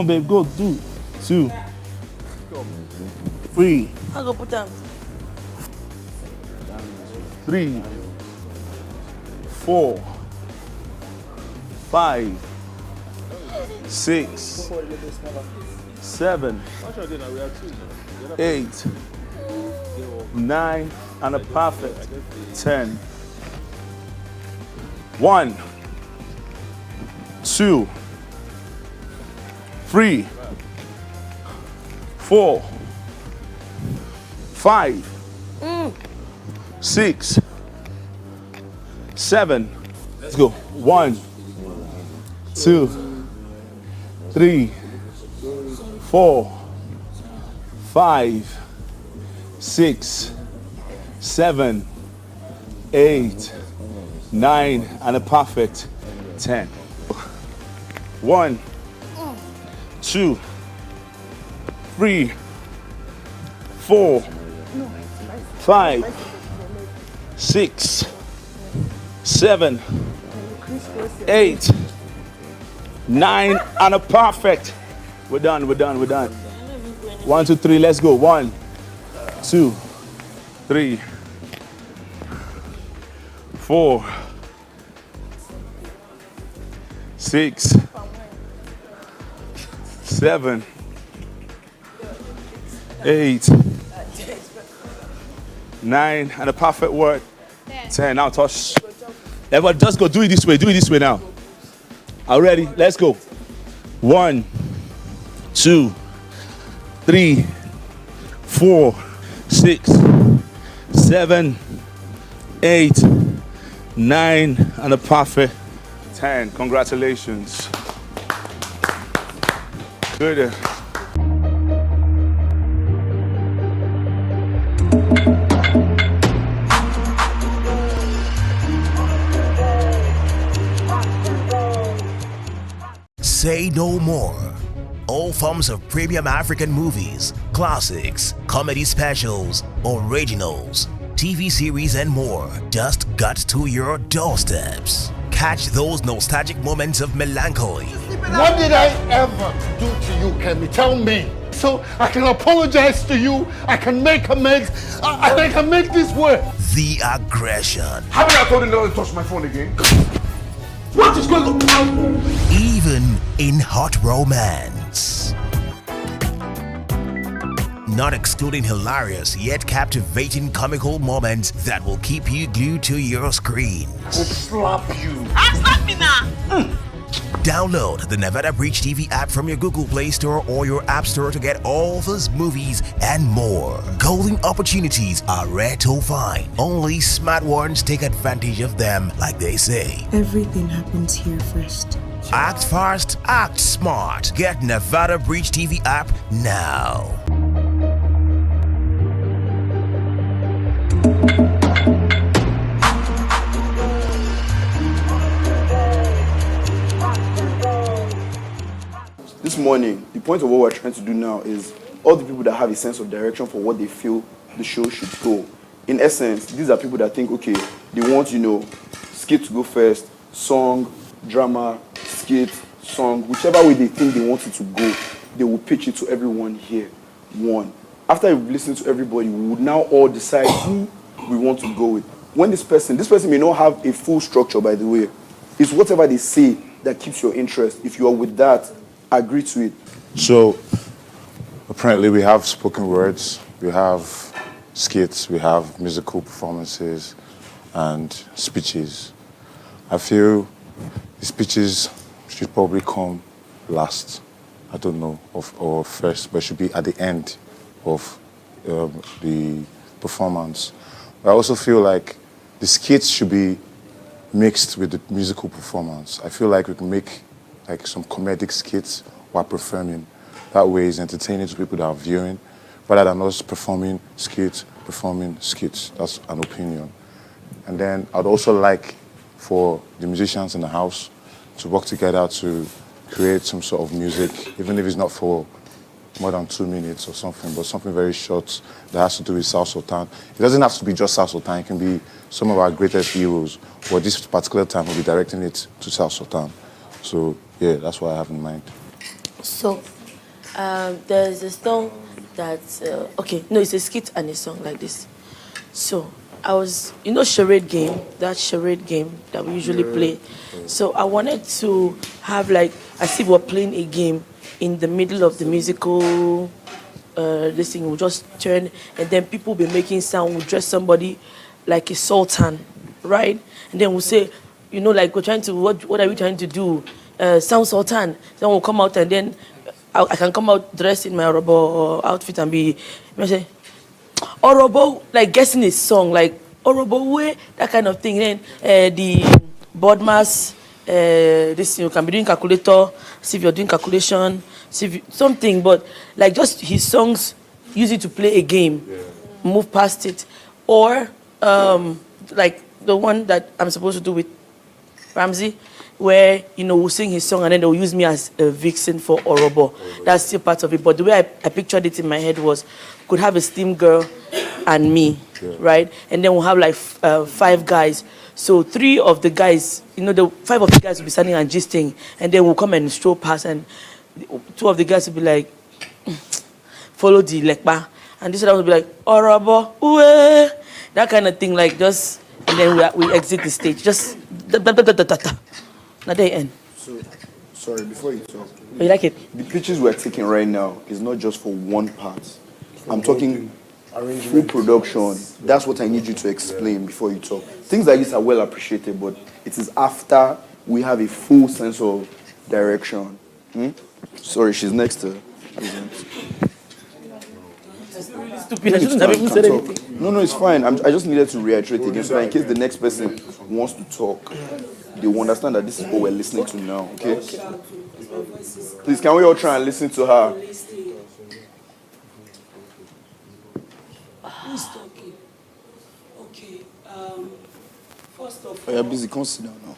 on, babe, go, do. 2, 3. I go put down. 3, 4, 5, 6, 7, 8, 9, and a perfect 10. 1, 2, 3, 4, 5, 6, 7. Let's go. 1, 2, 3, 4, 5, 6, 7, 8, 9, and a perfect 10. 1, 2, 3, 4, 5, 6, 7, 8, 9, and a perfect. We're done. 1, 2, 3, let's go. 1, 2, 3, 4, 6, 7, 8, 9, and a perfect word. 10. Now touch. Everyone, just go. Do it this way. Do it this way now. Are you ready? Let's go. 1, 2, 3, 4, 6, 7, 8, 9, and a perfect 10. Congratulations. Good. Say no more. All forms of premium African movies, classics, comedy specials, originals, TV series, and more just got to your doorsteps. Catch those nostalgic moments of melancholy. What did I ever do to you, Kemi? Tell me. So I can apologize to you, I can make amends, I can make this work. The aggression. Haven't I told you not to touch my phone again? What is going on? Even in hot romance. Not excluding hilarious yet captivating comical moments that will keep you glued to your screen. I'll slap you. Slap me now. Download the Nevada Bridge TV app from your Google Play Store or your App Store to get all those movies and more. Golden opportunities are rare to find. Only smart ones take advantage of them, like they say. Everything happens here first. Act fast, act smart. Get Nevada Bridge TV app now. This morning, the point of what we're trying to do now is all the people that have a sense of direction for what they feel the show should go. In essence, these are people that think, okay, they want, skit to go first, song, drama, skit, song, whichever way they think they want it to go, they will pitch it to everyone here. One. After we've listened to everybody, we would now all decide who we want to go with. When this person may not have a full structure, by the way. It's whatever they say that keeps your interest. If you are with that, agree to it. So, apparently we have spoken words, we have skits, we have musical performances, and speeches. I feel the speeches should probably come last, I don't know, or first, but should be at the end of the performance. I also feel like the skits should be mixed with the musical performance. I feel like we can make like some comedic skits while performing. That way it's entertaining to people that are viewing, rather than us performing skits. That's an opinion. And then I'd also like for the musicians in the house to work together to create some sort of music, even if it's not for more than 2 minutes or something, but something very short that has to do with South Sultan. It doesn't have to be just South Sultan, it can be some of our greatest heroes, but this particular time we'll be directing it to South Sultan. So, yeah, that's what I have in mind. So, There's a song that, okay, no, it's a skit and a song like this. So I was, charade game, that charade game that we usually play. So I wanted to have like, as if we're playing a game in the middle of the musical, this thing will just turn, and then people will be making sound, we'll dress somebody like a sultan, right? And then we'll say, like we're trying to, what are we trying to do? Sound sultan. Then we'll come out and then I can come out dressed in my Orobo outfit and be, say, Orobo, like guessing a song, like Orobo way, that kind of thing. Then the boardmas, this you can be doing calculator, see if you're doing calculation, see if something, but like just his songs, use it to play a game, move past it, or like the one that I'm supposed to do with Ramsey, where we'll sing his song and then they'll use me as a vixen for Orobo. That's still part of it. But the way I pictured it in my head was, could have a steam girl and me, right? And then we'll have like 5 guys. So 3 of the guys, the 5 of the guys will be standing and gisting, and then we'll come and stroll past, and 2 of the guys will be like, follow the lekpa, and this other will be like, Orobo, uwe, that kind of thing, like just, and then we exit the stage, just Now they end. So, sorry, before you talk. You like it? The pictures we're taking right now is not just for one part. I'm talking full production. That's what I need you to explain before you talk. Things like this are well appreciated, but it is after we have a full sense of direction. Sorry, she's next to Stupid. I shouldn't have even said anything. No, it's fine. I just needed to reiterate again so that in case the next person wants to talk, they will understand that this is what we're listening to now, okay? Please, can we all try and listen to her? Who's talking? Okay, first of Oh, you're busy. Come sit down now.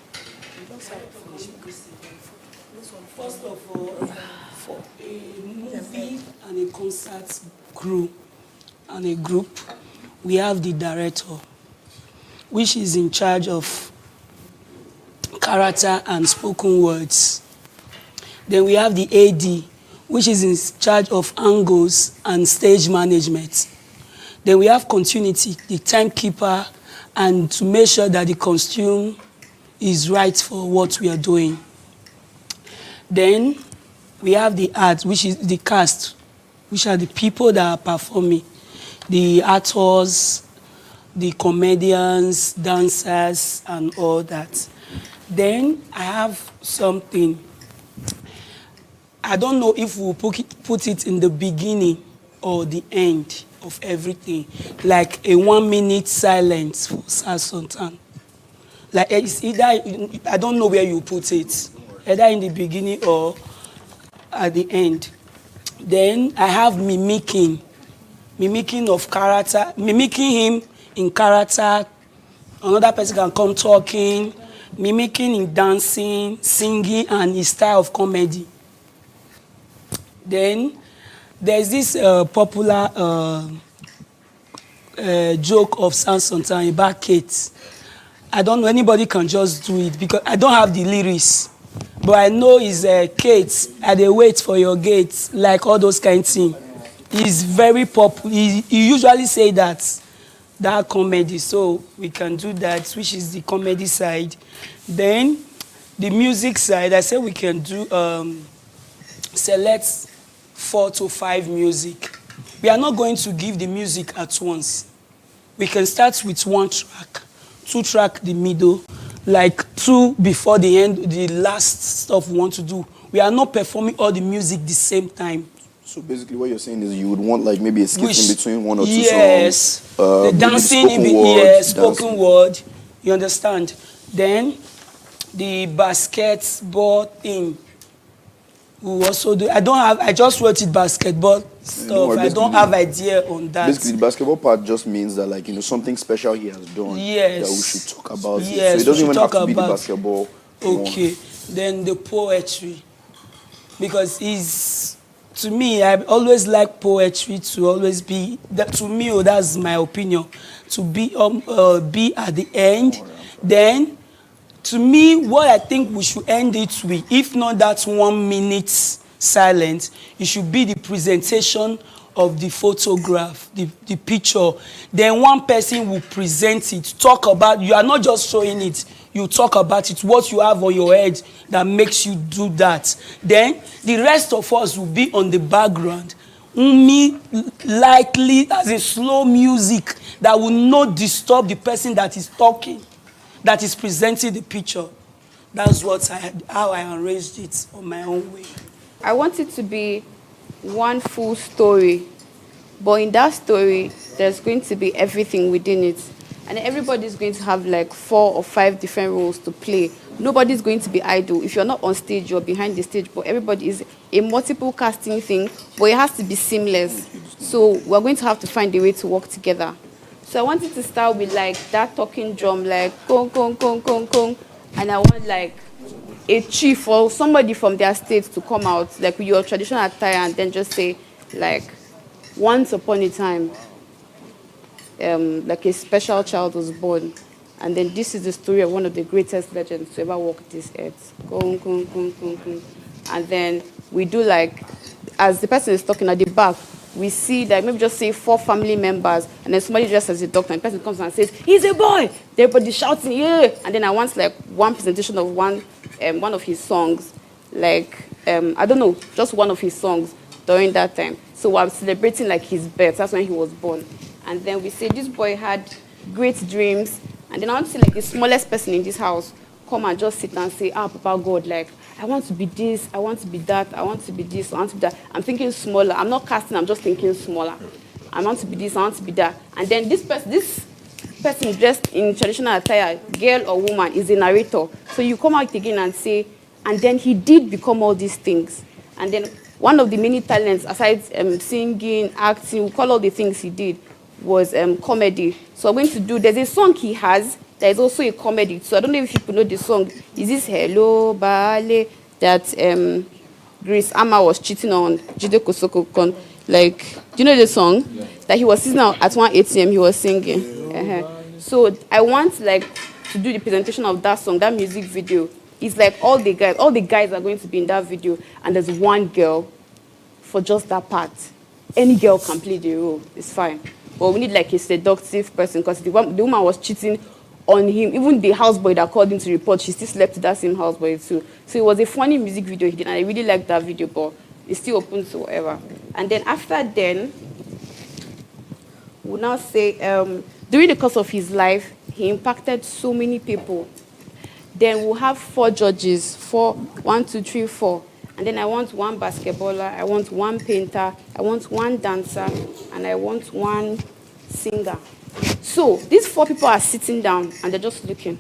First of all, for a movie and a concert crew and a group, we have the director, which is in charge of character and spoken words. Then we have the AD, which is in charge of angles and stage management. Then we have continuity, the timekeeper, and to make sure that the costume is right for what we are doing. Then we have the art, which is the cast, which are the people that are performing, the actors, the comedians, dancers, and all that. Then I have something. I don't know if we'll put it in the beginning or the end of everything, like a 1-minute silence for Sultan. Like it's either, I don't know where you put it, either in the beginning or at the end. Then I have mimicking of character, mimicking him in character. Another person can come talking, mimicking in dancing, singing, and his style of comedy. Then there's this popular joke of Sultan about Kate. I don't know, anybody can just do it because I don't have the lyrics. But I know it's Kate, I dey wait for your gate, like all those kind of things. He's very popular. He usually say that comedy, so we can do that, which is the comedy side. Then the music side, I said we can do select 4 to 5 music. We are not going to give the music at once. We can start with 1 track, 2 track the middle, like 2 before the end, the last stuff we want to do. We are not performing all the music the same time. So basically what you're saying is you would want like maybe a skit in between 1 or 2 yes, songs. the dancing in spoken word. You understand? Then the basketball thing. We also do. I just wrote it basketball stuff. I don't have idea on that. Basically, the basketball part just means that like something special he has done. Yes. That we should talk about it. Yes, So it doesn't even have to be the about basketball. Okay. Then the poetry, because to me, I always like poetry to always be that. To me, that's my opinion. To be at the end. Then, to me, what I think we should end it with, if not that 1 minute silent. It should be the presentation of the photograph, the picture. Then one person will present it, talk about, you are not just showing it, you talk about it, what you have on your head that makes you do that. Then the rest of us will be on the background. Me, likely as a slow music that will not disturb the person that is talking, that is presenting the picture. That's how I arranged it on my own way. I want it to be one full story, but in that story, there's going to be everything within it. And everybody's going to have like 4 or 5 different roles to play. Nobody's going to be idle. If you're not on stage, you're behind the stage, but everybody is a multiple casting thing, but it has to be seamless. So we're going to have to find a way to work together. So I wanted to start with like that talking drum, like kong, kong, kong, kong, kong. And I want like a chief or somebody from their state to come out, like with your traditional attire, and then just say, like, once upon a time, like a special child was born. And then this is the story of one of the greatest legends to ever walk this earth. Kung, kung, kung, kung, kung. And then we do like, as the person is talking at the back, we see that maybe just say 4 family members, and then somebody dressed as a doctor, and the person comes and says, he's a boy! Everybody shouting, yeah! And then I want like one presentation of one of his songs, like, I don't know, just one of his songs during that time. So I'm celebrating like his birth, that's when he was born. And then we say, this boy had great dreams, and then I want to see like the smallest person in this house come and just sit and say, Papa God, like, I want to be this, I want to be that, I want to be this, I want to be that. I'm thinking smaller. I'm not casting, I'm just thinking smaller. I want to be this, I want to be that. And then this person dressed in traditional attire, girl or woman, is a narrator. So you come out again and say, and then he did become all these things. And then one of the many talents, aside singing, acting, we call all the things he did, was comedy. So I'm going to do, there's a song he has, there is also a comedy. So I don't know if people know the song. Is this Hello Bale that Grace Ama was cheating on Jide Kosoko con? Like, do you know the song? Yeah. That he was sitting at 1 ATM, he was singing. So I want like to do the presentation of that song, that music video. It's like all the guys are going to be in that video, and there's one girl for just that part. Any girl can play the role, it's fine. But we need like a seductive person, because the woman was cheating on him. Even the houseboy that called him to report, she still slept with that same houseboy too. So it was a funny music video he did, and I really liked that video, but it's still open to whatever. And then after then, we'll now say, during the course of his life, he impacted so many people. Then we'll have 4 judges, 1, 2, 3, 4. And then I want 1 basketballer, I want 1 painter, I want 1 dancer, and I want 1 singer. So these 4 people are sitting down and they're just looking.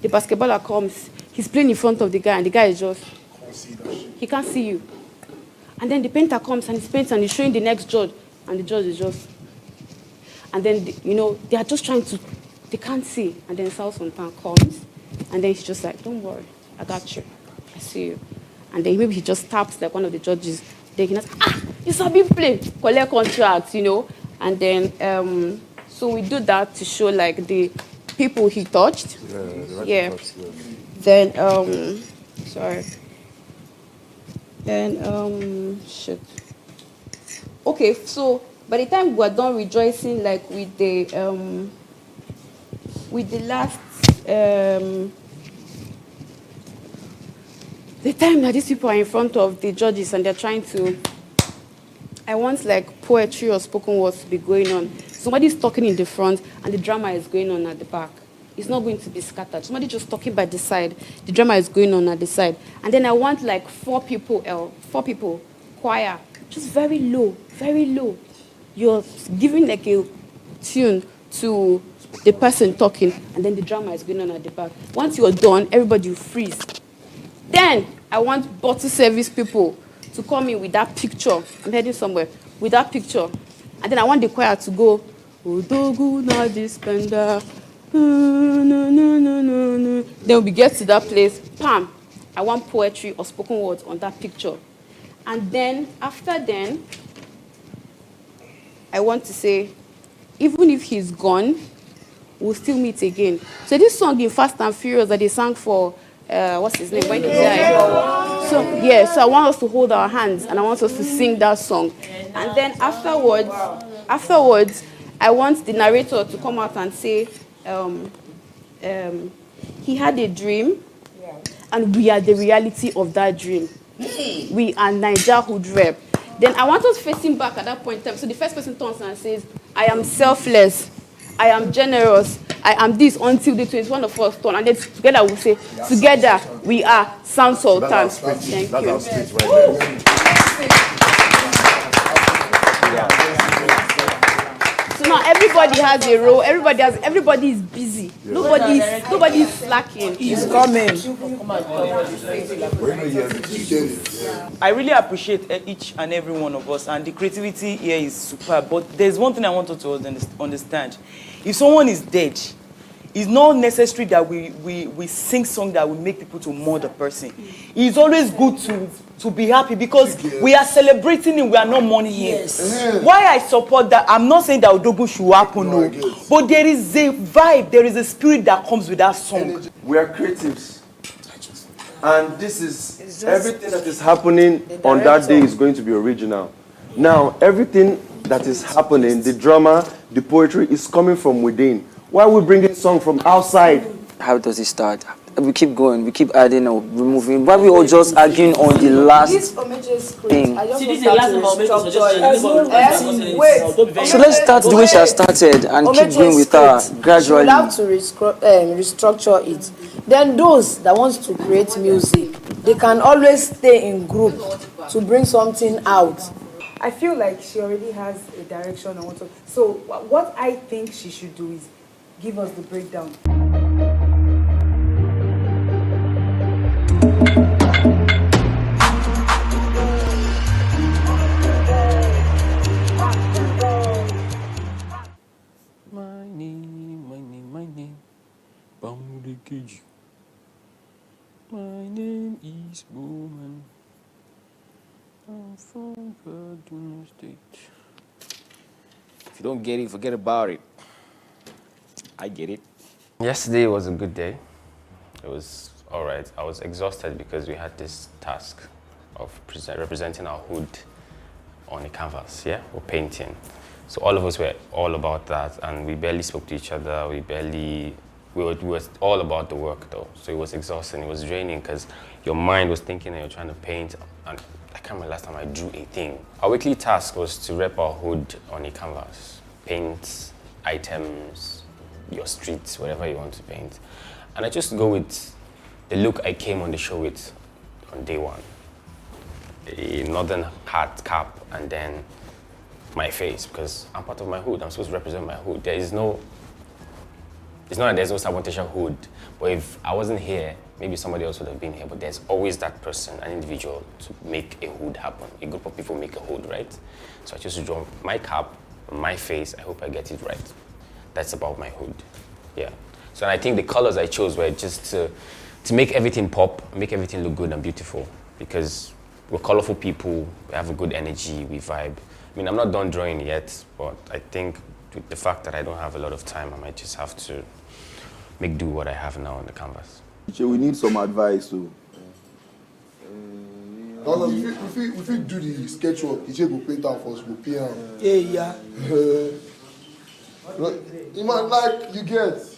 The basketballer comes, he's playing in front of the guy, and the guy is just, he can't see you. And then the painter comes and he's painting and he's showing the next judge, and the judge is just, and then, they are just trying to, they can't see. And then South Sultan comes, and then he's just like, don't worry, I got you, I see you. And then maybe he just taps like one of the judges. Then he goes, you sabi play, collect contract, And then, so we do that to show like the people he touched. Yeah. Touch, yeah. Then, sorry. Then, shit. Okay, so by the time we're done rejoicing, like with the last, the time that these people are in front of the judges and they're trying to, I want like poetry or spoken words to be going on. Somebody's talking in the front and the drama is going on at the back. It's not going to be scattered. Somebody just talking by the side. The drama is going on at the side. And then I want like 4 people, choir, just very low, very low. You're giving like a tune to the person talking, and then the drama is going on at the back. Once you're done, everybody will freeze. Then I want bottle service people to come in with that picture. I'm heading somewhere with that picture. And then I want the choir to go, Odogu na dispenda. Then we get to that place, bam, I want poetry or spoken words on that picture. And then, after then, I want to say, even if he's gone, we'll still meet again. So this song in Fast and Furious that they sang for what's his name? When he died. So yeah, so I want us to hold our hands and I want us to sing that song. And then afterwards, I want the narrator to come out and say, he had a dream, and we are the reality of that dream. We are Naija Hood Rep. Then I want us facing back at that point in time. So the first person turns and says, I am selfless, I am generous, I am this, until the 21 of us turn. And then together we'll say, together we are Sound Sultans. Thank you. That's our speech right there. So now everybody has a role. Everybody is busy. Yeah. Nobody is slacking. He's coming. I really appreciate each and every one of us, and the creativity here is superb. But there's one thing I want you to understand. If someone is dead, it's not necessary that we sing songs that will make people to mourn the person. It's always good to be happy because we are celebrating him, we are not mourning him. Yes. Why I support that, I'm not saying that Odogu should happen, no. But there is a vibe, there is a spirit that comes with that song. We are creatives. And this is, everything that is happening on that day is going to be original. Now, everything that is happening, the drama, the poetry, is coming from within. Why are we bringing song from outside? How does it start? We keep going, we keep adding or removing. Why are we all just arguing on the last thing? So let's start the way she has started and keep going with her gradually. We have to restructure it. Then those that want to create music, they can always stay in group to bring something out. I feel like she already has a direction on what to. So what I think she should do is give us the breakdown. My name, Bamudekiji. My name is Bowman. I'm from Kaduna State. If you don't get it, forget about it. I get it. Yesterday was a good day. It was all right. I was exhausted because we had this task of representing our hood on a canvas, yeah, or painting. So all of us were all about that, and we barely spoke to each other. We were all about the work though. So it was exhausting, it was draining because your mind was thinking and you're trying to paint. And I can't remember last time I drew a thing. Our weekly task was to rep our hood on a canvas. Paint items, your streets, whatever you want to paint. And I just go with the look I came on the show with on day one. A northern hat, cap, and then my face, because I'm part of my hood. I'm supposed to represent my hood. It's not that there's no Sabotage hood, but if I wasn't here, maybe somebody else would have been here, but there's always that person, an individual, to make a hood happen. A group of people make a hood, right? So I chose to draw my cap, my face. I hope I get it right. That's about my hood, yeah. So I think the colors I chose were just to make everything pop, make everything look good and beautiful, because we're colorful people, we have a good energy, we vibe. I mean, I'm not done drawing yet, but I think with the fact that I don't have a lot of time, I might just have to make do what I have now on the canvas. We need some advice too. If we do the sketch work, you go paint out for us, go pay out. Yeah. You might like, you get.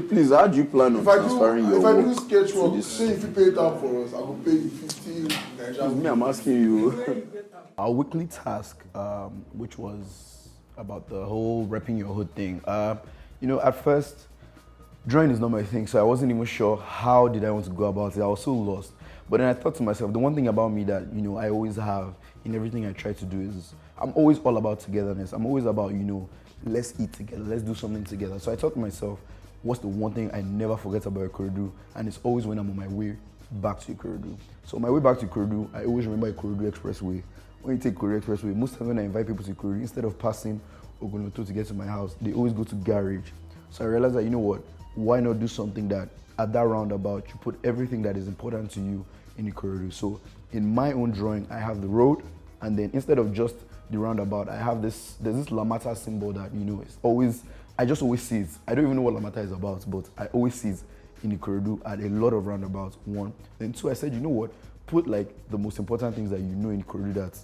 Please, how do you plan on transferring your work? If I do sketch work, say if you pay it out for us, I will pay you 50. Me, I'm asking you. Our weekly task, which was about the whole repping your hood thing. At first, drawing is not my thing, so I wasn't even sure how did I want to go about it. I was so lost. But then I thought to myself, the one thing about me that, I always have in everything I try to do is I'm always all about togetherness. I'm always about, let's eat together, let's do something together. So I thought to myself, what's the one thing I never forget about Ikorodu? And it's always when I'm on my way back to Ikorodu. So on my way back to Ikorodu, I always remember Ikorodu Expressway. When you take Ikorodu Expressway, most of the time when I invite people to Ikorodu, instead of passing Ogonoto to get to my house, they always go to Garage. So I realized that, why not do something that at that roundabout, you put everything that is important to you in Ikorodu. So in my own drawing, I have the road, and then instead of just the roundabout, I have there's this Lamata symbol that, it's always, I just always see it. I don't even know what Lamata is about, but I always see it in Ikorodu at a lot of roundabouts, one. Then two, I said, you know what, put like the most important things that you know in Ikorodu that,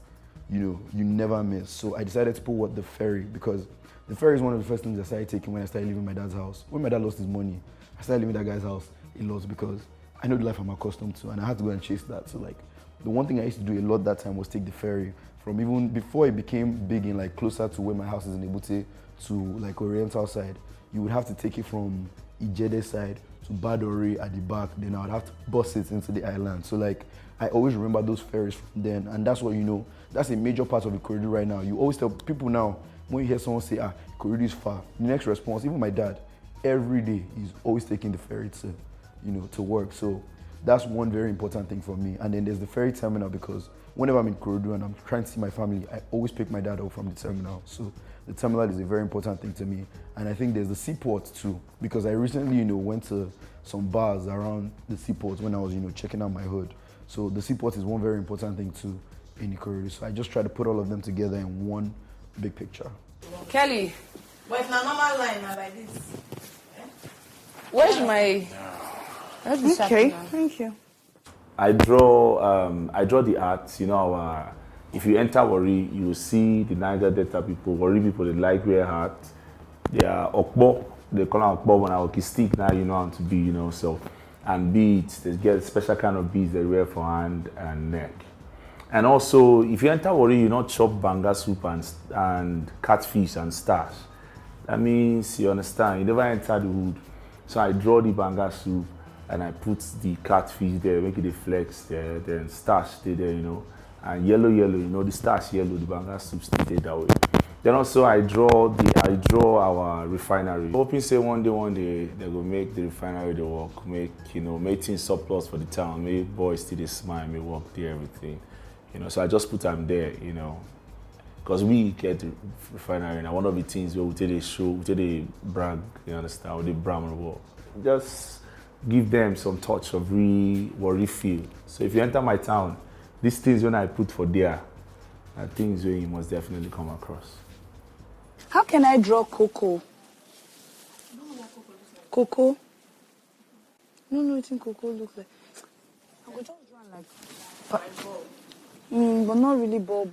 you know, you never miss. So I decided to put the ferry, because the ferry is one of the first things I started taking when I started leaving my dad's house. When my dad lost his money, I started leaving that guy's house a lot because I know the life I'm accustomed to and I had to go and chase that. So like, the one thing I used to do a lot that time was take the ferry from even before it became big in like closer to where my house is in Ebute to like Oriental side. You would have to take it from Ijede side to Badore at the back, then I would have to bus it into the island. So like, I always remember those ferries from then, and that's what, you know, that's a major part of Ikorodu right now. You always tell people now, when you hear someone say, Ikorodu is far, the next response, even my dad, every day, he's always taking the ferry to, you know, to work. So that's one very important thing for me. And then there's the ferry terminal, because whenever I'm in Ikorodu and I'm trying to see my family, I always pick my dad up from the terminal. So the terminal is a very important thing to me. And I think there's the seaport too, because I recently, you know, went to some bars around the seaport when I was, you know, checking out my hood. So the seaport is one very important thing too in Ikorodu. So I just try to put all of them together in one big picture. Kelly. But if not normal line, like this. Where's my... Okay, thank you. I draw the art, you know, if you enter Warri, you will see the Niger Delta people, Warri people, they like wear hats. They are Okbo, they call them Okbo when I walk stick now, you know how to be, you know, so. And beads, they get special kind of beads they wear for hand and neck. And also, if you enter Warri, you not chop banga soup and catfish and starch. That means, you understand, you never enter the hood. So I draw the banga soup and I put the catfish there, make it a flex there, then starch stay there, you know. And yellow, you know, the starch yellow, the banga soup stay that way. Then also I draw our refinery. Hoping say one day they will make the refinery the work, make, you know, make things surplus for the town, make boys still they smile, make work there, everything. You know, so I just put them there, you know. Because we get the refinery and one of the things where we take a show, we take a brag, you understand, with the Brahman work. Just give them some touch of Warri feel. So if you enter my town, these things when I put for there are things where you must definitely come across. How can I draw Coco? Coco? No, it's in Coco looks like. I could just draw like. But not really ball.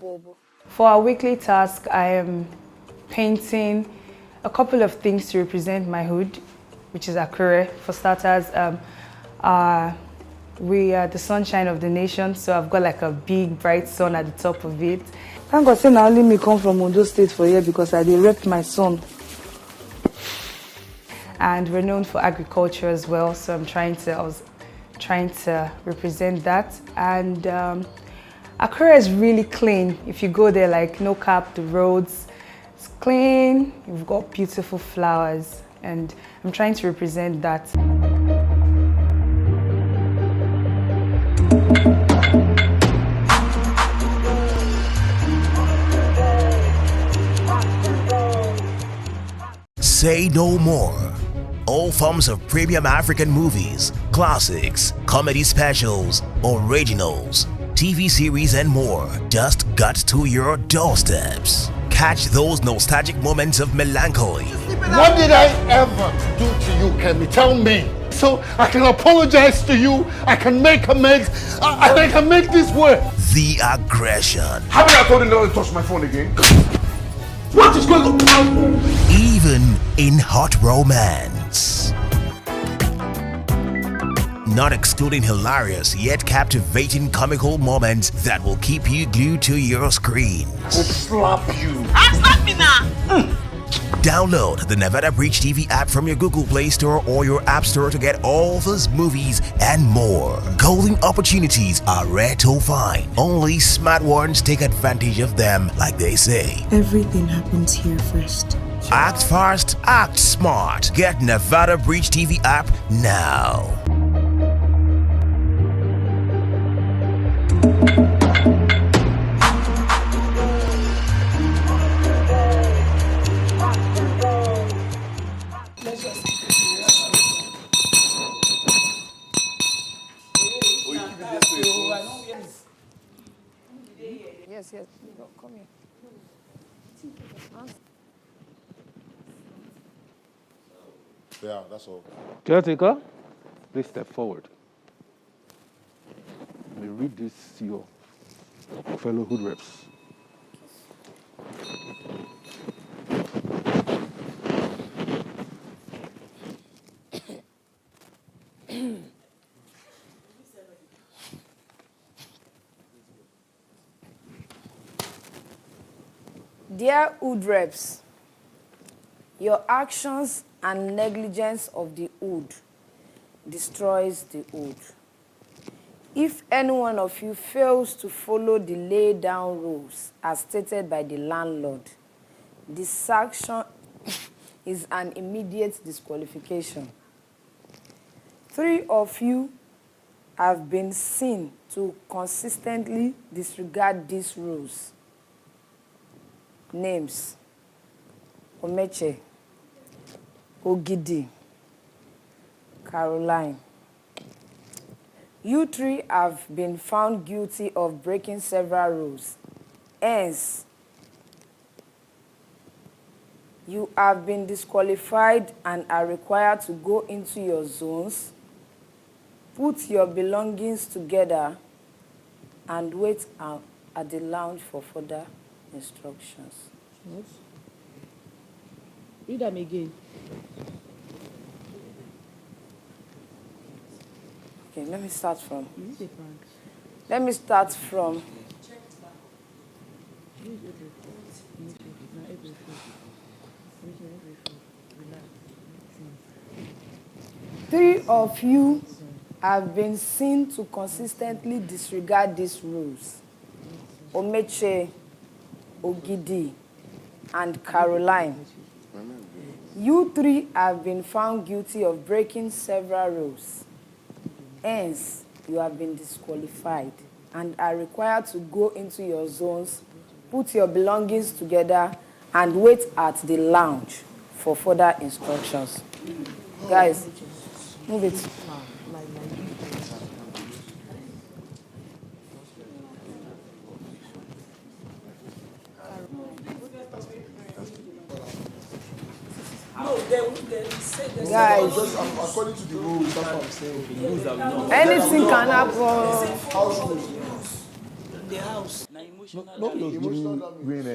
For our weekly task, I am painting a couple of things to represent my hood, which is Akure. For starters, we are the sunshine of the nation, so I've got like a big bright sun at the top of it. Thank God, say now only me come from Ondo State for here because I rep my son. And we're known for agriculture as well, so I was trying to represent that. And Akure is really clean. If you go there, like no cap, the roads, it's clean. You've got beautiful flowers, and I'm trying to represent that. Say no more. All forms of premium African movies, classics, comedy specials, originals, TV series and more just got to your doorsteps. Catch those nostalgic moments of melancholy. What did I ever do to you, Kenny? Tell me. So I can apologize to you, I can make amends, I can make this work. The aggression. Haven't I told you not to touch my phone again? What is going on? Even in hot romance. Not excluding hilarious yet captivating comical moments that will keep you glued to your screen. I'll slap you. Slap me now! Download the Nevada Bridge TV app from your Google Play Store or your App Store to get all those movies and more. Golden opportunities are rare to find. Only smart ones take advantage of them, like they say. Everything happens here first. Act fast, act smart. Get Nevada Bridge TV app now. Yes. Come here. Yeah, that's all. Caretaker? Please step forward. Let me read this to your fellow hood reps. Dear Hood Reps, your actions and negligence of the Hood destroys the Hood. If any one of you fails to follow the laid down rules as stated by the landlord, the sanction is an immediate disqualification. 3 of you have been seen to consistently disregard these rules. Names: Omeche, Ogidi, Caroline. You 3 have been found guilty of breaking several rules. Hence, you have been disqualified and are required to go into your zones, put your belongings together, and wait at the lounge for further instructions. What? Read them again. Okay, let me start from. Let me start from. Three of you have been seen to consistently disregard these rules. Omeche, Ogidi, and Caroline. You 3 have been found guilty of breaking several rules. Hence, you have been disqualified and are required to go into your zones, put your belongings together, and wait at the lounge for further instructions. Guys, move it. Guys, according to the rules, that's what I'm saying. Anything can happen. The house. No, just doing a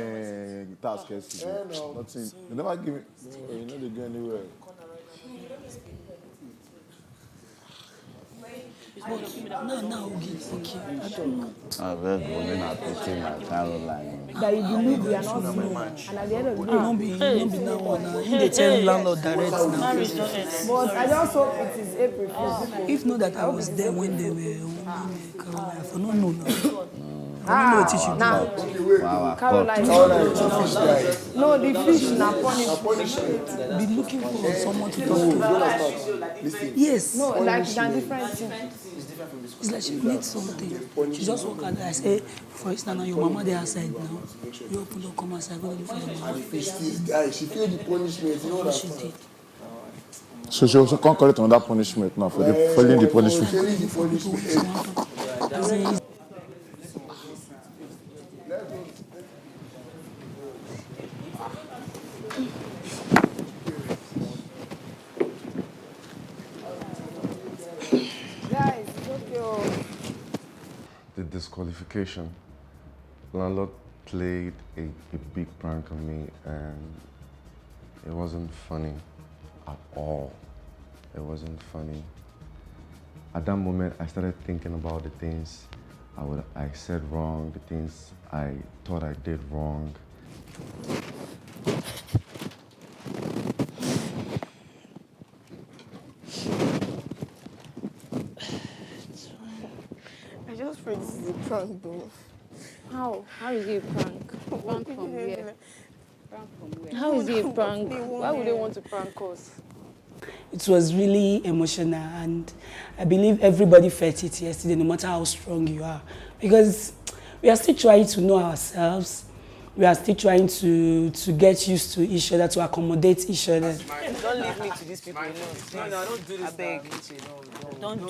task yesterday. Nothing. They never give me. You know they go anywhere. No, okay. I don't know. I've heard women are picking my Caroline. That you believe we are not known. And at the end of the day, No be now one now. He dey tell landlord direct now. But I just hope it is April 1st. If not that I was there when they were Caroline, for no know now. I don't know what you should do. Now, Caroline. No, the fish na punishment. Be looking for someone to talk to. Yes. No, like na different thing. It's like she needs something. She just walk out there. I say, for instance, now your mama there outside now. You open door, come outside, go look for your mama. This guy, she feel the punishment, you know that. She did. So she also can't collect another punishment now for failing the punishment. Failing the punishment. Guys, it's okay. The disqualification. Landlord played a big prank on me and it wasn't funny at all. It wasn't funny. At that moment, I started thinking about the things I said wrong, the things I thought I did wrong. I just pray this is a prank though. How? How is it a prank? Prank from where? Prank from where? How is it a prank? Why would they want to prank us? It was really emotional, and I believe everybody felt it yesterday, no matter how strong you are. Because we are still trying to know ourselves. We are still trying to get used to each other, to accommodate each other. Don't leave me to these people. No, don't do this. I beg. Don't do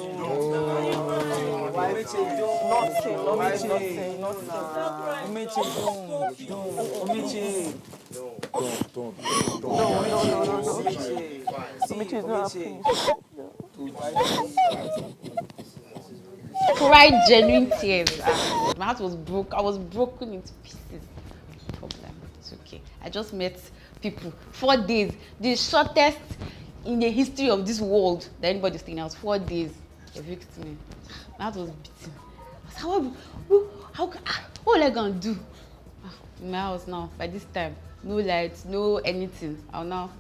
Don't. Cried genuine tears. My heart was broke. I was broken into pieces. No problem. It's okay. I just met people. 4 days. The shortest in the history of this world that anybody's thinking. I was 4 days. Evicted me. My heart was beating. What will I gonna do? In my house now, by this time, no lights, no anything. I'll now,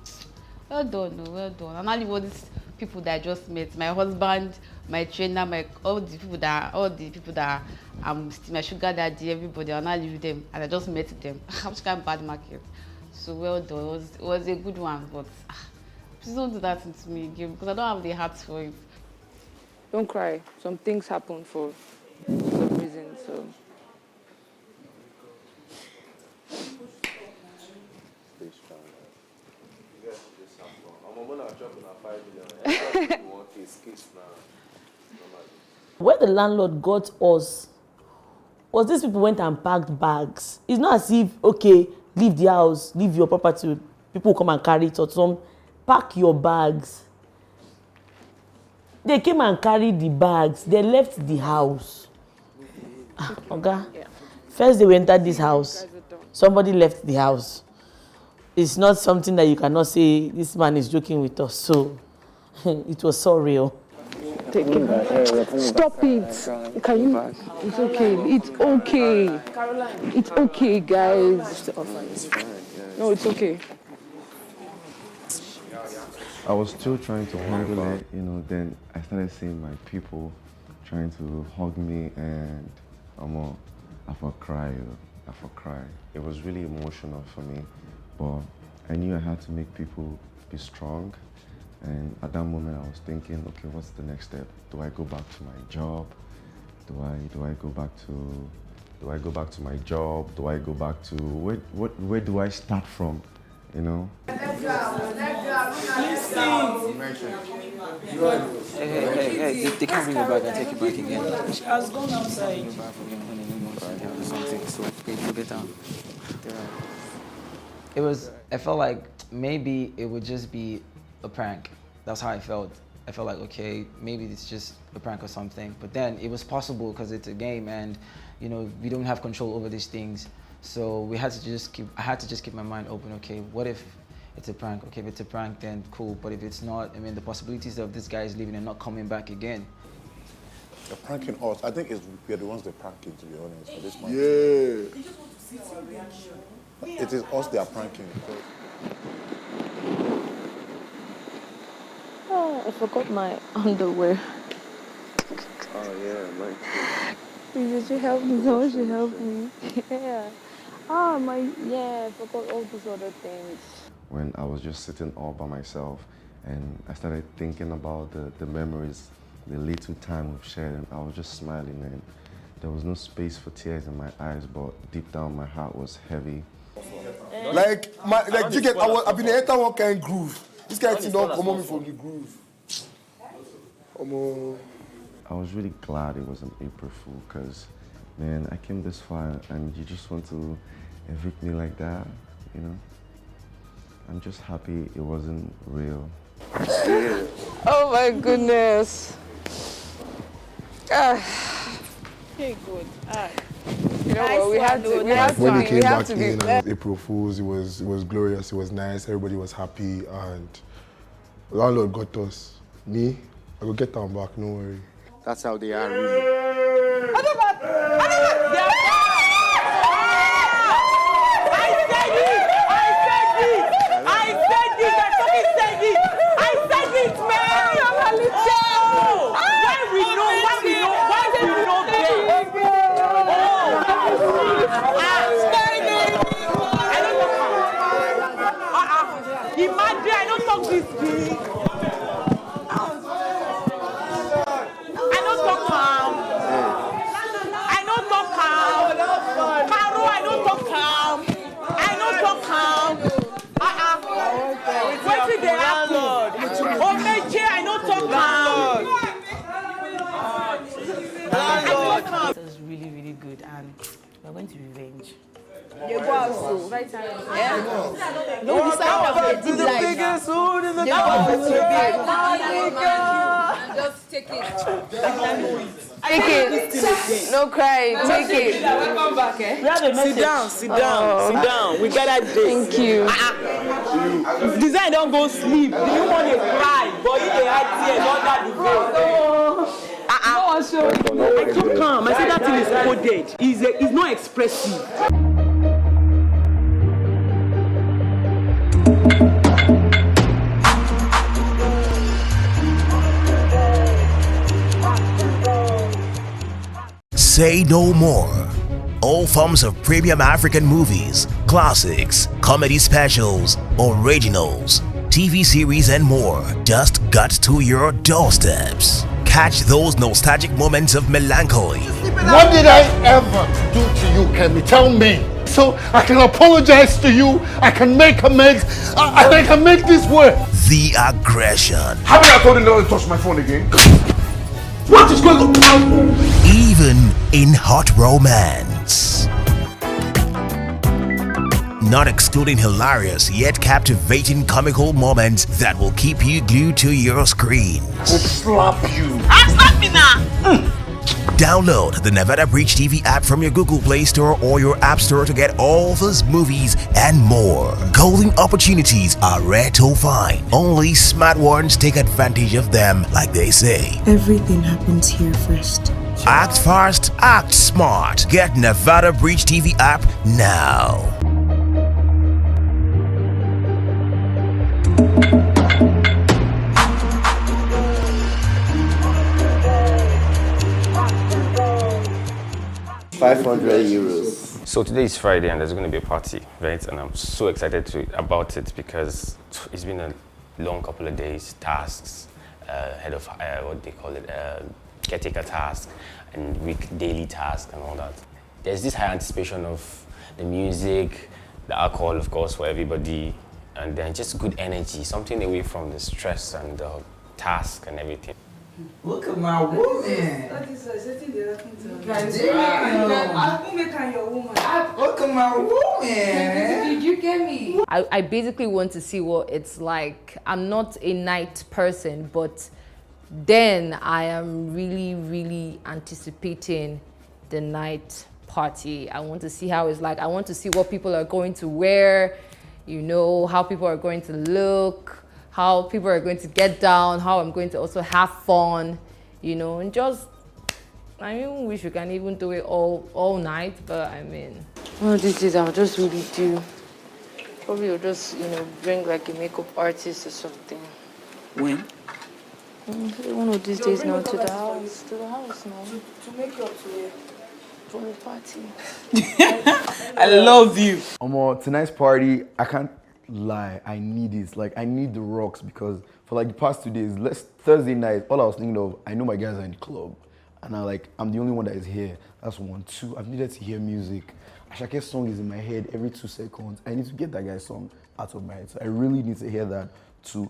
well done, no, well done. And I leave all these people that I just met, my husband, my trainer, all the people that still my sugar daddy, everybody. I'll not leave them, and I just met them. I'm just kind of bad market. So well done. It was a good one, but please don't do that to me again because I don't have the heart for it. Don't cry. Some things happen for some reason, so. Stay strong. You guys should just have fun. I'm gonna drop in a 5 million. Want his kids now. Where the landlord got us was these people went and packed bags. It's not as if, okay, leave the house, leave your property, people will come and carry it or some. Pack your bags. They came and carried the bags. They left the house. Okay. First they entered this house. Somebody left the house. It's not something that you cannot say this man is joking with us. So it was so real. Take it. Stop it. Can you? It's okay. It's okay. It's okay, guys. No, it's okay. I was still trying to handle it, then I started seeing my people trying to hug me and I for cry. It was really emotional for me, but I knew I had to make people be strong. And at that moment I was thinking, okay, what's the next step? Do I go back to my job? Do I go back to my job? Do I go back to where do I start from? Hey, they can't bring you back and take you back again. She has gone outside. I felt like maybe it would just be a prank. That's how I felt. I felt like, okay, maybe it's just a prank or something. But then it was possible because it's a game and, we don't have control over these things. So I had to just keep my mind open. Okay, what if it's a prank? Okay, if it's a prank, then cool. But if it's not, the possibilities of this guy is leaving and not coming back again. They're pranking us. I think we're the ones they're pranking, to be honest, at this point. Yeah. It is us they are pranking. Oh, I forgot my underwear. Oh, yeah, like. Please, you help me? Someone should help me. Yeah. I forgot all these other things. When I was just sitting all by myself and I started thinking about the memories, the little time we've shared, and I was just smiling and there was no space for tears in my eyes, but deep down my heart was heavy. You get, I've been enter one kind of groove. This guy thing don't come on me from the groove. I was really glad it was an April Fool because, man, I came this far and you just want to evict me like that, I'm just happy it wasn't real. Oh my goodness. Okay, good. You know what? We have to. When we came back in and it was April Fools, it was glorious. It was nice. Everybody was happy, and the landlord got us. Me, I will get them back. No worry. That's how they are, really. Imagine I don't talk this big. I don't talk calm. I don't talk calm. Caro, I don't talk calm. I don't talk calm. What did they happen? Oh, Meche, I don't talk calm. It was really, really good and we're going to revenge. You go out so right time. No, we start off with the biggest food in the country. Take it. Take it. No crying. Take it. Welcome back, eh? We have a message. Sit down. We gathered this. Thank you. Design don't go sleep. Do you want to cry? But you dey hide tears under the veil. I took calm. I said that thing is coded. It's not expressive. Say no more. All forms of premium African movies, classics, comedy specials, originals, TV series and more just got to your doorsteps. Catch those nostalgic moments of melancholy. What did I ever do to you, Kemi? Tell me. So I can apologize to you, I can make amends, I can make this work. The aggression. Haven't I told you not to touch my phone again? What is going on? Even in hot romance. Not excluding hilarious yet captivating comical moments that will keep you glued to your screen. I'll slap you. Slap me now. Download the Nevada Bridge TV app from your Google Play Store or your App Store to get all those movies and more. Golden opportunities are rare to find. Only smart ones take advantage of them, like they say. Everything happens here first. Act fast, act smart. Get Nevada Bridge TV app now. €500. So today is Friday and there's going to be a party, right? And I'm so excited about it because it's been a long couple of days, tasks, head of, what they call it, caretaker task and daily task and all that. There's this high anticipation of the music, the alcohol, of course, for everybody, and then just good energy, something away from the stress and the task and everything. Look at my woman. That is setting the other thing to me. Look at my woman. Did you get me? I basically want to see what it's like. I'm not a night person, but then I am really, really anticipating the night party. I want to see how it's like. I want to see what people are going to wear, you know, how people are going to look, how people are going to get down, how I'm going to also have fun, you know, and just, I mean, wish we can even do it all night, but I mean. One of these days I'll just really do. Probably I'll just, you know, bring like a makeup artist or something. When? One of these days now to the house. To the house now. To make up to it. For the party. I love you. Tonight's party, I can't lie, I need it. Like, I need the rocks because for like the past 2 days, Thursday night, all I was thinking of, I know my guys are in the club and I'm the only one that is here. That's 1. 2, I've needed to hear music. Ashake's song is in my head every 2 seconds. I need to get that guy's song out of my head. So I really need to hear that. 2,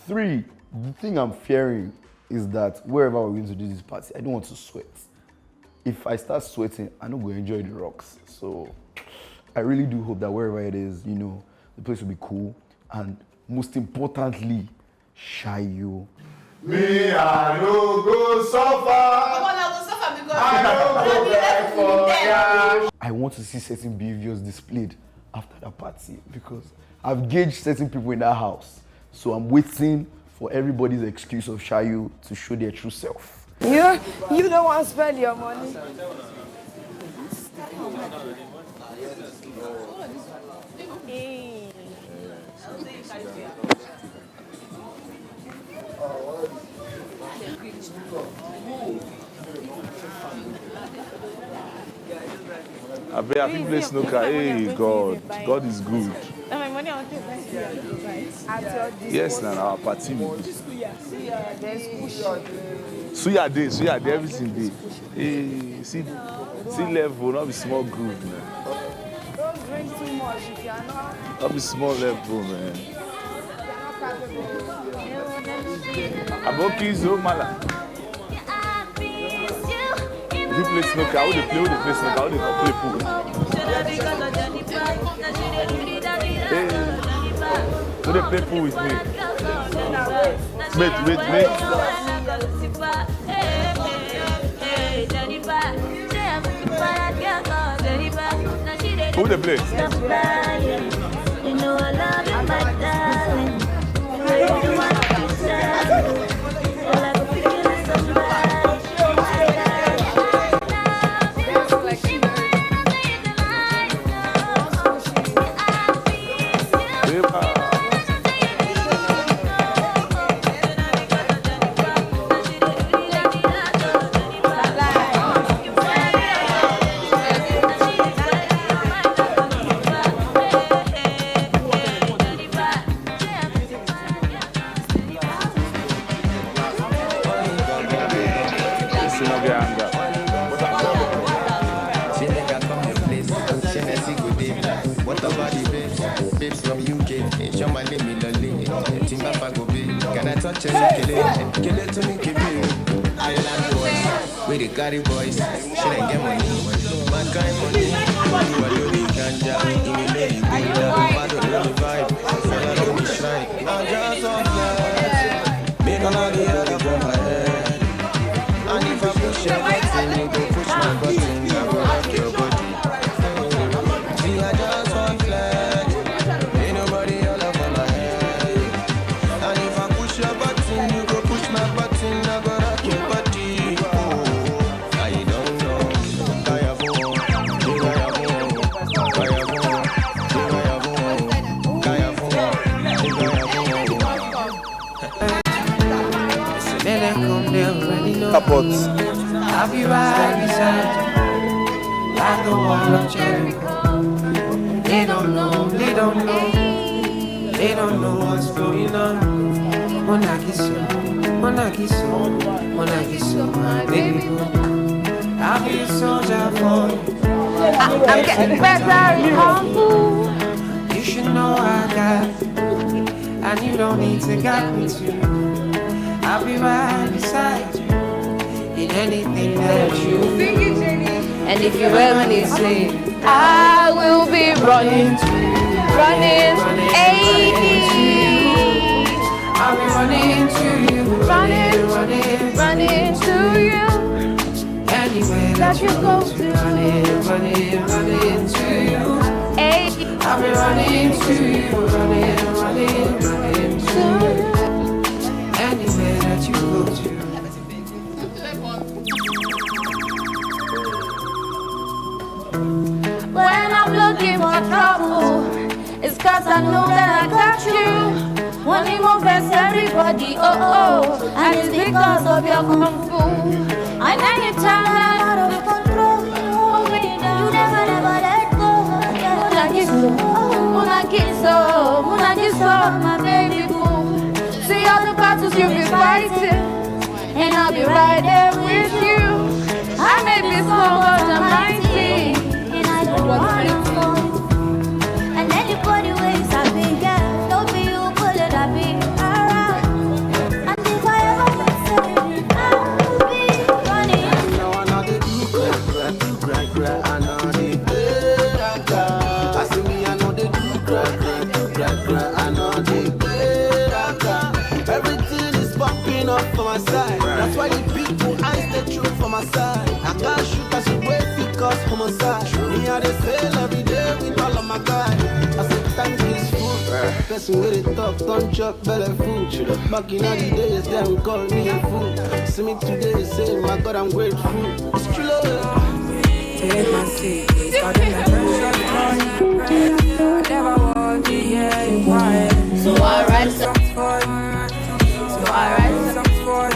3, the thing I'm fearing is that wherever we're going to do this party, I don't want to sweat. If I start sweating, I'm not going to enjoy the rocks. So I really do hope that wherever it is, you know, the place will be cool. And most importantly, Shayo. Me, I no go suffer. I want to see certain behaviors displayed after that party because I've gauged certain people in that house. So I'm waiting for everybody's excuse of Shayo to show their true self. You don't want to spend your money. I think play snooker. Hey, God is good. Yes, now our party will be. Suya day, everything day. Hey, see level, not be small group, man. Don't drink too much if you're not. Not be small level, man. Aboki zo mala. If you play snooker, how would they play snooker? How would they play pool? Hey, would they play pool with me? Wait. Jennifer, hey, Jennifer. Say I'm looking for that girl called Jennifer. Now she did Who they play? stop lying. You know I love you, my darling. I don't want to tell. All I go feel is somebody. We the carry boys, she ain't get money. Man kind money, you are doing ganja. Give me lady bunda, I don't know the vibe. Follow do me shrine. I just want fly, make all the other from my head. And if I push your button, you go push my button. I go rock your body. See, I just want fly, ain't nobody all over my head. And if I push your button, you go push my button. I go rock your body. I'll be right beside you, like the wall of Jericho. They don't know, they don't know, they don't know what's going on. Monagiso, my baby boo. I'll be a soldier for you. I'm getting better in Hong You should know I got you, and you don't need to guide me too. I'll be right beside you in anything that you do. And if you ever need saving, I will be running, running, 80. I'll be running to you, running to you. Anywhere that you go to, running to you. 80. I'll be running to you, running to you. Anywhere that you go to. When I'm looking for trouble, it's cause I know that I got you. When you move past everybody, and it's because of your kung fu. And anytime I'm out of control, you never let go. Munagiso, my baby boo. See all the battles you've been fighting, and I'll be right there with you. I may be small, but I'm mighty, and I don't want to fall. And anybody ways I've been girl, don't be you pull it, I'll be around. And if I ever miss it, I'll be running. I know another do cry, I know they cry. I see me, I know they do cry, I know they cry. Everything is popping up for my side. That's why the people eyes the truth for my side. I can't shoot as you wait because homicide. Me I they fail every day with all of my guys. I said thank you food. Person with it talk, don't chop belly food. Back in all the days, them call me a fool. See me today, say my God I'm grateful. It's true love. Take my seat, starting like I never want to hear you quiet. So I write songs for you. So I write songs for you.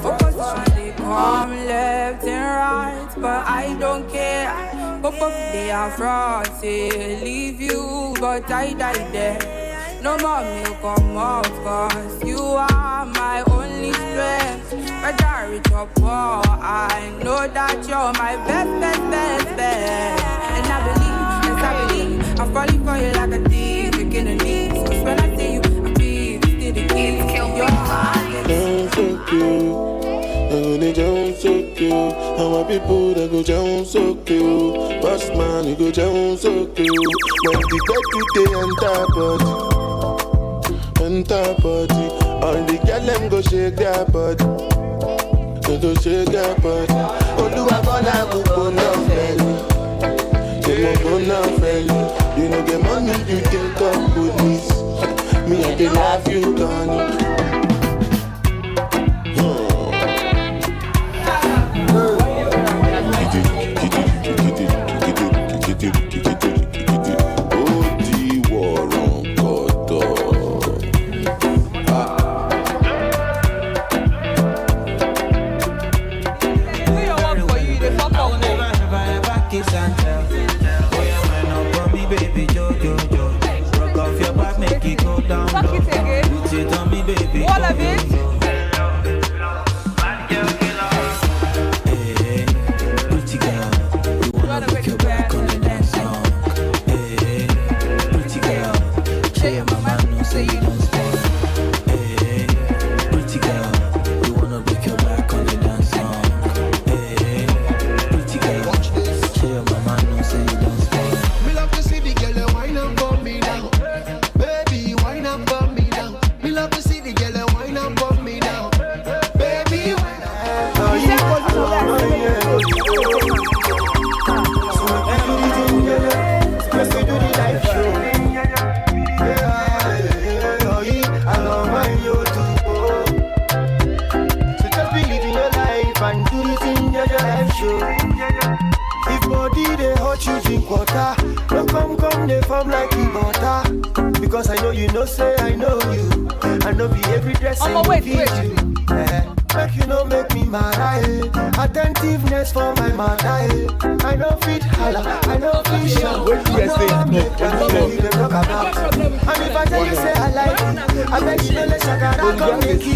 Focus they come left and right, but I don't care. Both of they are fraud, say leave you, but I die there. No more milk come out, cause you are my only strength. Whether rich or poor, I know that you're my best. And I believe, I'm falling for you like a thief, taking a leap. Cause when I say you, I feel still the key. Your heart is so cool. They jump so cool. How are people that go jump so cool? Boss man, you go jump so cool. When the bed you enter body. All the girl them go shake their body. So don't shake your body. Oluwabola Bukona Feli. Bukona Feli. You know the money you take up police. Me and they love you, Donnie. All of it. Pretty girl, you wanna break your back on the dance song. Hey, pretty girl, show your mama no say you don't spoil. Hey, pretty girl, you wanna break your back on the dance song. Hey, pretty girl, show your mama no say you don't spoil. Me love to see the girl wine up for me now. Baby, wine up for me now. Me love to see the girl wine up for me now. Baby, wine up. So just believe in your life and do the thing that your life show. If body they hot, you drink water. Don't come, they form like the butter. Because I know you know, say I know you. I know be every dress and wait. You. Make you know, make me mad, attentiveness for my mother, I know fit holla, I know fit show. And if I tell you say I like it, I bet you know let's come make it.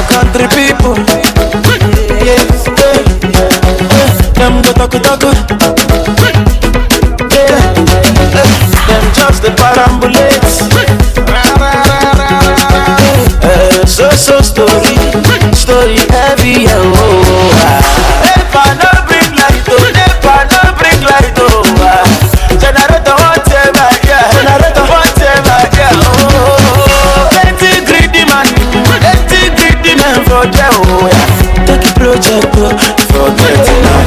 Country people, yes, them go talk, them just the parambulates. So story heavy, If I no bring light, generator whatever, plenty greedy man for them, take a project, forget it now,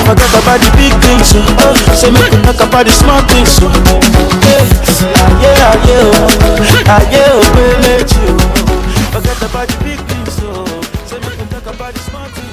forget about the big things, so make me talk about the small things, forget about the big things, so make me talk about the small things,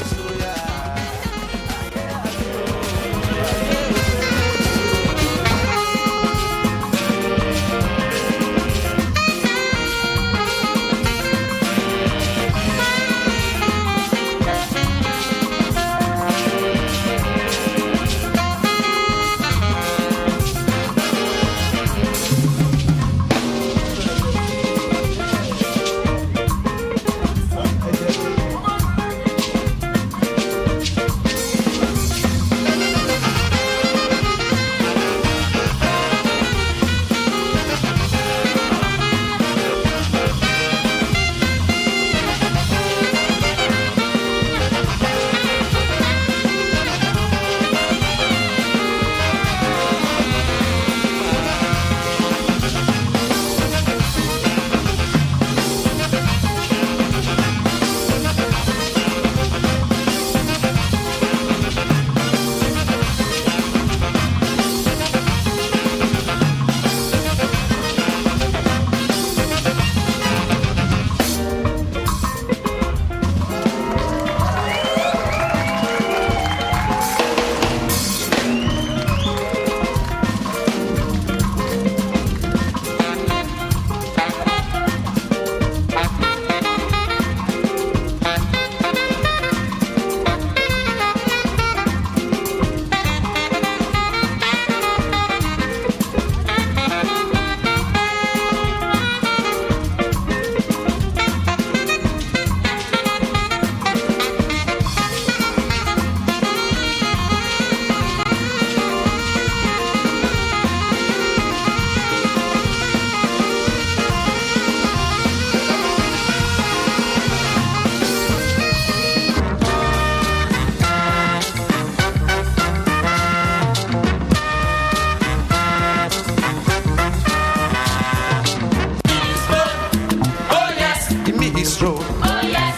East Road. Oh yes.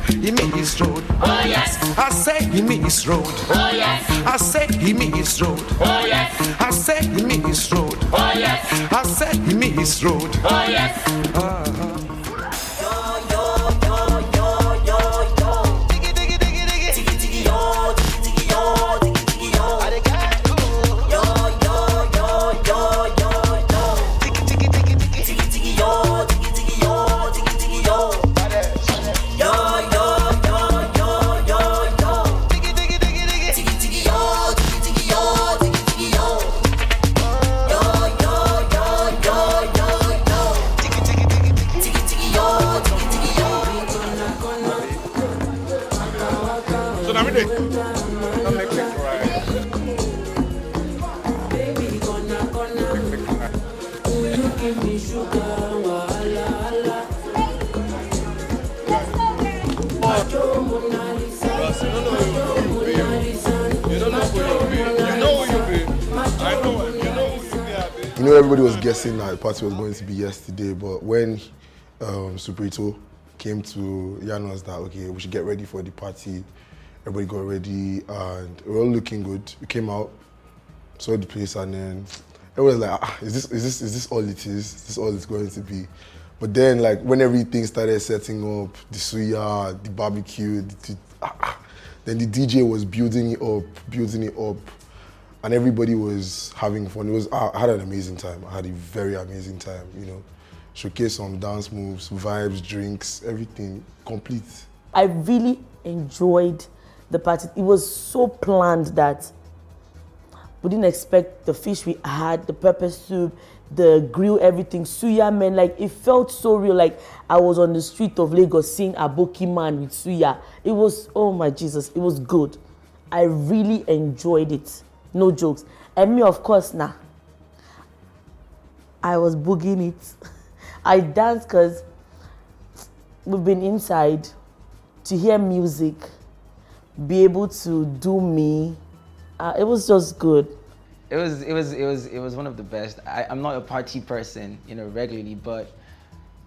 Give me East Road. Oh yes. I say give me East Road. Oh yes. I say give me East Road. Oh yes. I say give me East Road. Oh yes. I say give me East Road. Oh yes. So now we did. I'll make it right. You know, everybody was guessing that the party was going to be yesterday, but when Superito came to yarn us that, okay, we should get ready for the party, everybody got ready, and we were all looking good. We came out, saw the place, and then everyone was like, is this all it is? Is this all it's going to be? But then, like, when everything started setting up, the suya, the barbecue, then the DJ was building it up, and everybody was having fun. I had an amazing time. I had a very amazing time, you know. Showcase some dance moves, vibes, drinks, everything, complete. I really enjoyed the party. It was so planned that we didn't expect the fish we had, the pepper soup, the grill, everything, suya, man. Like, it felt so real. Like, I was on the street of Lagos seeing Aboki man with suya. It was, oh my Jesus, it was good. I really enjoyed it. No jokes. And me, of course, I was boogieing it. I danced because we've been inside to hear music, be able to do me. It was just good. It was one of the best. I'm not a party person, you know, regularly, but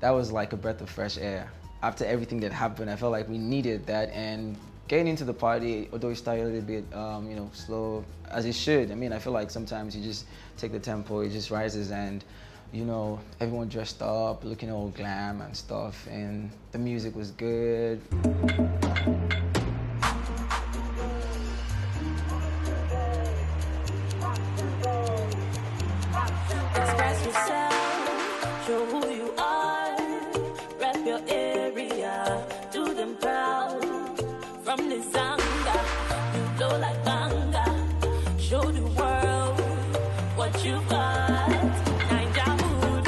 that was like a breath of fresh air. After everything that happened, I felt like we needed that, and getting into the party, although it started a little bit, you know, slow, as it should. I mean, I feel like sometimes you just take the tempo, it just rises, and, you know, everyone dressed up, looking all glam and stuff, and the music was good. Express yourself, show who you are, rep your area, do them proud. From the Zanga, you blow like banga, show the world what you got. Naija food,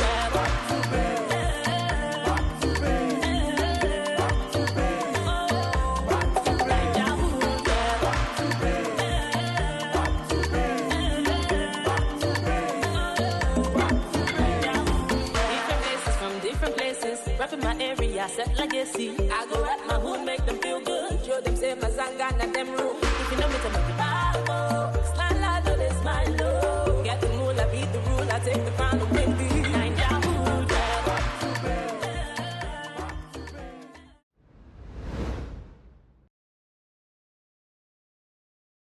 different places, rapping my area, set legacy. I go rap my hood, make them feel good. Show them say my Zanga and them room.